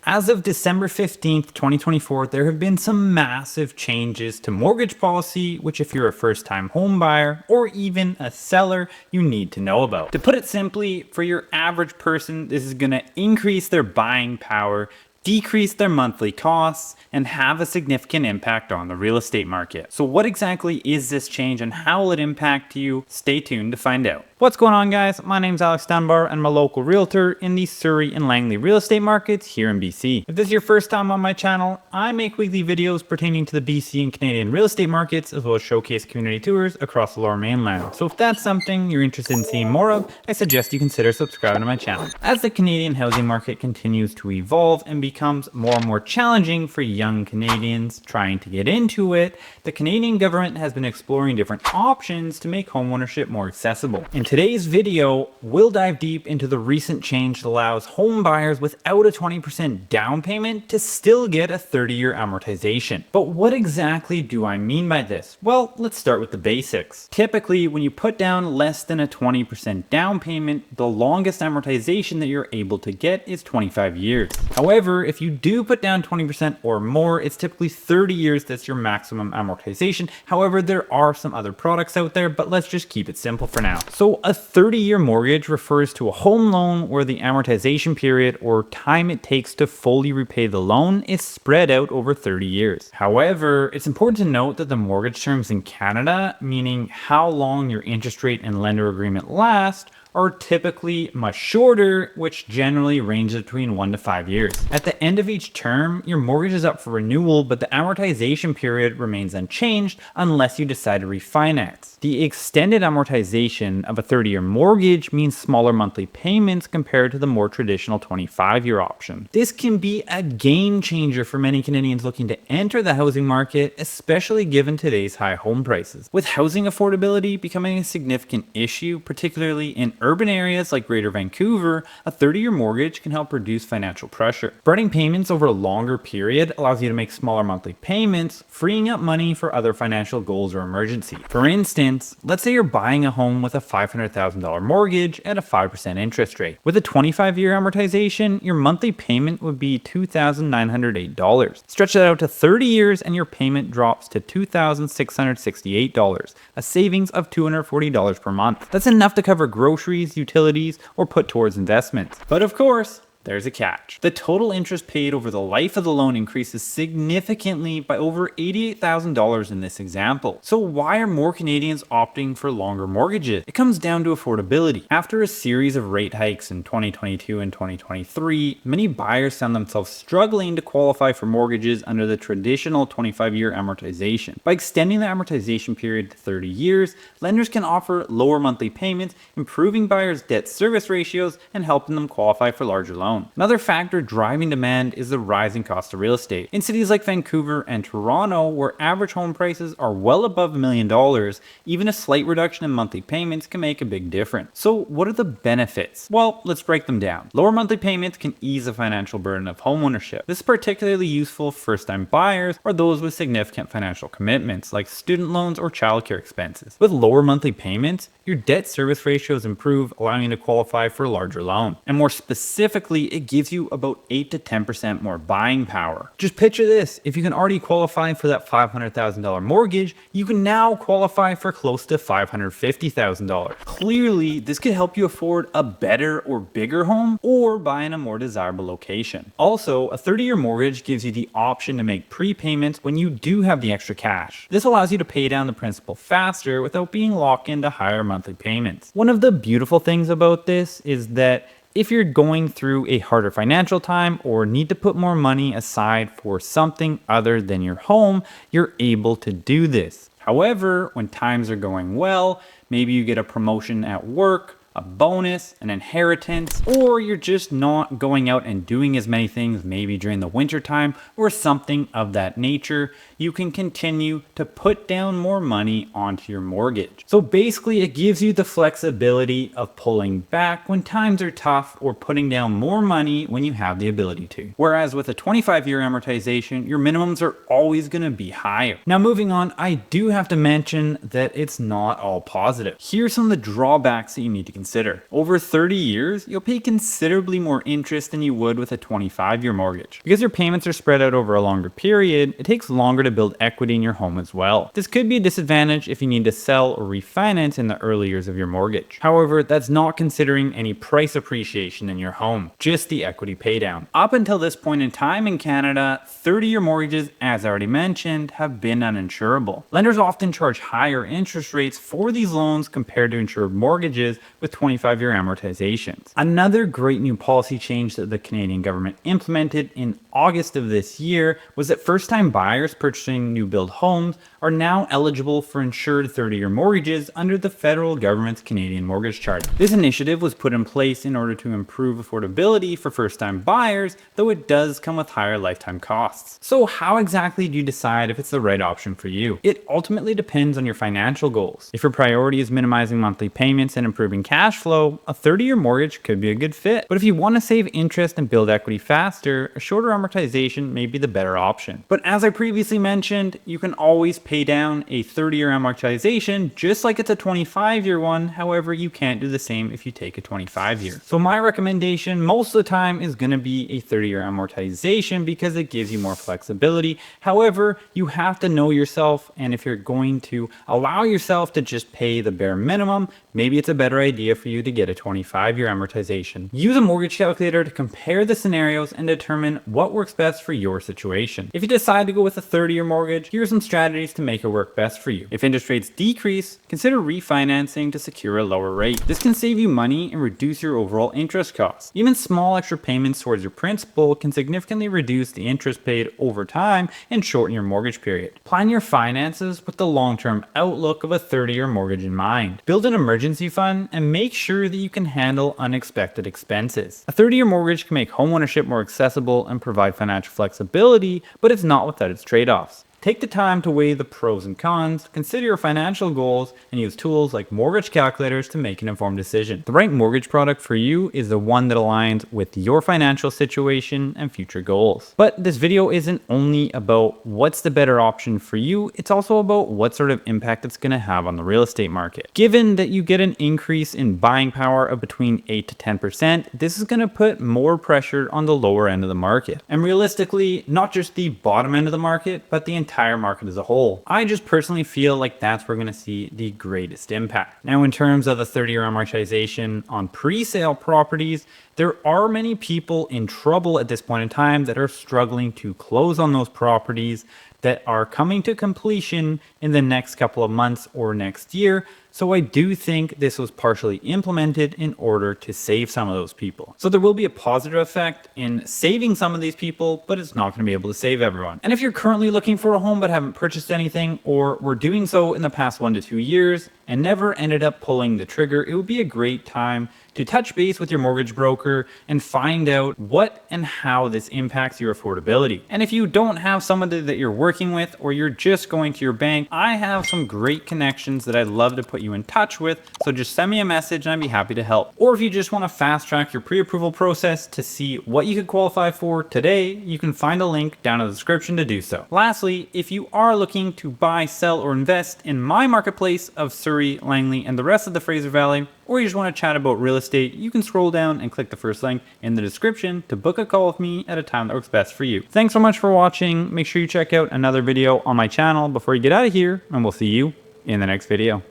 As of December 15th, 2024, there have been some massive changes to mortgage policy, which if you're a first-time home buyer or even a seller, you need to know about. To put it simply, for your average person, this is going to increase their buying power, decrease their monthly costs, and have a significant impact on the real estate market. So what exactly is this change and how will it impact you? Stay tuned to find out. What's going on, guys? My name's Alex Dunbar and I'm a local realtor in the Surrey and Langley real estate markets here in BC. If this is your first time on my channel, I make weekly videos pertaining to the BC and Canadian real estate markets, as well as showcase community tours across the Lower Mainland. So if that's something you're interested in seeing more of, I suggest you consider subscribing to my channel. As the Canadian housing market continues to evolve and becomes more and more challenging for young Canadians trying to get into it, the Canadian government has been exploring different options to make homeownership more accessible. In today's video, we'll dive deep into the recent change that allows home buyers without a 20% down payment to still get a 30-year amortization. But what exactly do I mean by this? Well, let's start with the basics. Typically, when you put down less than a 20% down payment, the longest amortization that you're able to get is 25 years. However, if you do put down 20% or more, it's typically 30 years that's your maximum amortization. However, there are some other products out there, but let's just keep it simple for now. So a 30-year mortgage refers to a home loan where the amortization period or time it takes to fully repay the loan is spread out over 30 years. However, it's important to note that the mortgage terms in Canada, meaning how long your interest rate and lender agreement last, are typically much shorter, which generally ranges between 1 to 5 years. At the end of each term, your mortgage is up for renewal, but the amortization period remains unchanged unless you decide to refinance. The extended amortization of a 30-year mortgage means smaller monthly payments compared to the more traditional 25-year option. This can be a game changer for many Canadians looking to enter the housing market, especially given today's high home prices. With housing affordability becoming a significant issue, particularly in urban areas like Greater Vancouver, a 30-year mortgage can help reduce financial pressure. Spreading payments over a longer period allows you to make smaller monthly payments, freeing up money for other financial goals or emergencies. For instance, let's say you're buying a home with a $500,000 mortgage at a 5% interest rate. With a 25-year amortization, your monthly payment would be $2,908. Stretch that out to 30 years and your payment drops to $2,668, a savings of $240 per month. That's enough to cover groceries, utilities, or put towards investments. But of course, there's a catch. The total interest paid over the life of the loan increases significantly by over $88,000 in this example. So why are more Canadians opting for longer mortgages? It comes down to affordability. After a series of rate hikes in 2022 and 2023, many buyers found themselves struggling to qualify for mortgages under the traditional 25-year amortization. By extending the amortization period to 30 years, lenders can offer lower monthly payments, improving buyers' debt service ratios and helping them qualify for larger loans. Another factor driving demand is the rising cost of real estate. In cities like Vancouver and Toronto, where average home prices are well above $1 million, even a slight reduction in monthly payments can make a big difference. So what are the benefits? Well, let's break them down. Lower monthly payments can ease the financial burden of homeownership. This is particularly useful for first-time buyers or those with significant financial commitments like student loans or childcare expenses. With lower monthly payments, your debt service ratios improve, allowing you to qualify for a larger loan. And more specifically, it gives you about 8 to 10% more buying power. Just picture this, if you can already qualify for that $500,000 mortgage, you can now qualify for close to $550,000. Clearly, this could help you afford a better or bigger home or buy in a more desirable location. Also, a 30-year mortgage gives you the option to make prepayments when you do have the extra cash. This allows you to pay down the principal faster without being locked into higher monthly payments. One of the beautiful things about this is that if you're going through a harder financial time or need to put more money aside for something other than your home, you're able to do this. However, when times are going well, maybe you get a promotion at work, a bonus, an inheritance, or you're just not going out and doing as many things maybe during the winter time or something of that nature, you can continue to put down more money onto your mortgage. So basically it gives you the flexibility of pulling back when times are tough or putting down more money when you have the ability to. Whereas with a 25-year amortization, your minimums are always going to be higher. Now moving on, I do have to mention that it's not all positive. Here's some of the drawbacks that you need to consider. consider. Over 30 years, you'll pay considerably more interest than you would with a 25-year mortgage. Because your payments are spread out over a longer period, it takes longer to build equity in your home as well. This could be a disadvantage if you need to sell or refinance in the early years of your mortgage. However, that's not considering any price appreciation in your home, just the equity paydown. Up until this point in time in Canada, 30-year mortgages, as I already mentioned, have been uninsurable. Lenders often charge higher interest rates for these loans compared to insured mortgages with 25-year amortizations. Another great new policy change that the Canadian government implemented in August of this year was that first-time buyers purchasing new build homes are now eligible for insured 30-year mortgages under the federal government's Canadian Mortgage Charter. This initiative was put in place in order to improve affordability for first-time buyers, though it does come with higher lifetime costs. So how exactly do you decide if it's the right option for you? It ultimately depends on your financial goals. If your priority is minimizing monthly payments and improving cash flow, a 30-year mortgage could be a good fit. But if you want to save interest and build equity faster, a shorter amortization may be the better option. But as I previously mentioned, you can always pay down a 30-year amortization just like it's a 25-year one. However, you can't do the same if you take a 25-year. So my recommendation most of the time is going to be a 30-year amortization because it gives you more flexibility. However, you have to know yourself, and if you're going to allow yourself to just pay the bare minimum, maybe it's a better idea for you to get a 25-year amortization. Use a mortgage calculator to compare the scenarios and determine what works best for your situation. If you decide to go with a 30-year mortgage, here are some strategies to make it work best for you. If interest rates decrease, consider refinancing to secure a lower rate. This can save you money and reduce your overall interest costs. Even small extra payments towards your principal can significantly reduce the interest paid over time and shorten your mortgage period. Plan your finances with the long-term outlook of a 30-year mortgage in mind. Build an emergency fund and make sure that you can handle unexpected expenses. A 30-year mortgage can make homeownership more accessible and provide financial flexibility, but it's not without its trade-offs. Take the time to weigh the pros and cons, consider your financial goals, and use tools like mortgage calculators to make an informed decision. The right mortgage product for you is the one that aligns with your financial situation and future goals. But this video isn't only about what's the better option for you, it's also about what sort of impact it's going to have on the real estate market. Given that you get an increase in buying power of between 8 to 10%, this is going to put more pressure on the lower end of the market. And realistically, not just the bottom end of the market, but the entire market as a whole. I just personally feel like that's where we're going to see the greatest impact. Now, in terms of the 30-year amortization on pre-sale properties, there are many people in trouble at this point in time that are struggling to close on those properties that are coming to completion in the next couple of months or next year. So I do think this was partially implemented in order to save some of those people. So there will be a positive effect in saving some of these people, but it's not going to be able to save everyone. And if you're currently looking for a home but haven't purchased anything, or were doing so in the past 1 to 2 years and never ended up pulling the trigger, it would be a great time to touch base with your mortgage broker and find out what and how this impacts your affordability. And if you don't have somebody that you're working with, or you're just going to your bank, I have some great connections that I'd love to put you in touch with. So just send me a message and I'd be happy to help. Or if you just want to fast track your pre-approval process to see what you could qualify for today, you can find a link down in the description to do so. Lastly, if you are looking to buy, sell, or invest in my marketplace of Surrey, Langley, and the rest of the Fraser Valley, or you just want to chat about real estate, you can scroll down and click the first link in the description to book a call with me at a time that works best for you. Thanks so much for watching. Make sure you check out another video on my channel before you get out of here, and we'll see you in the next video.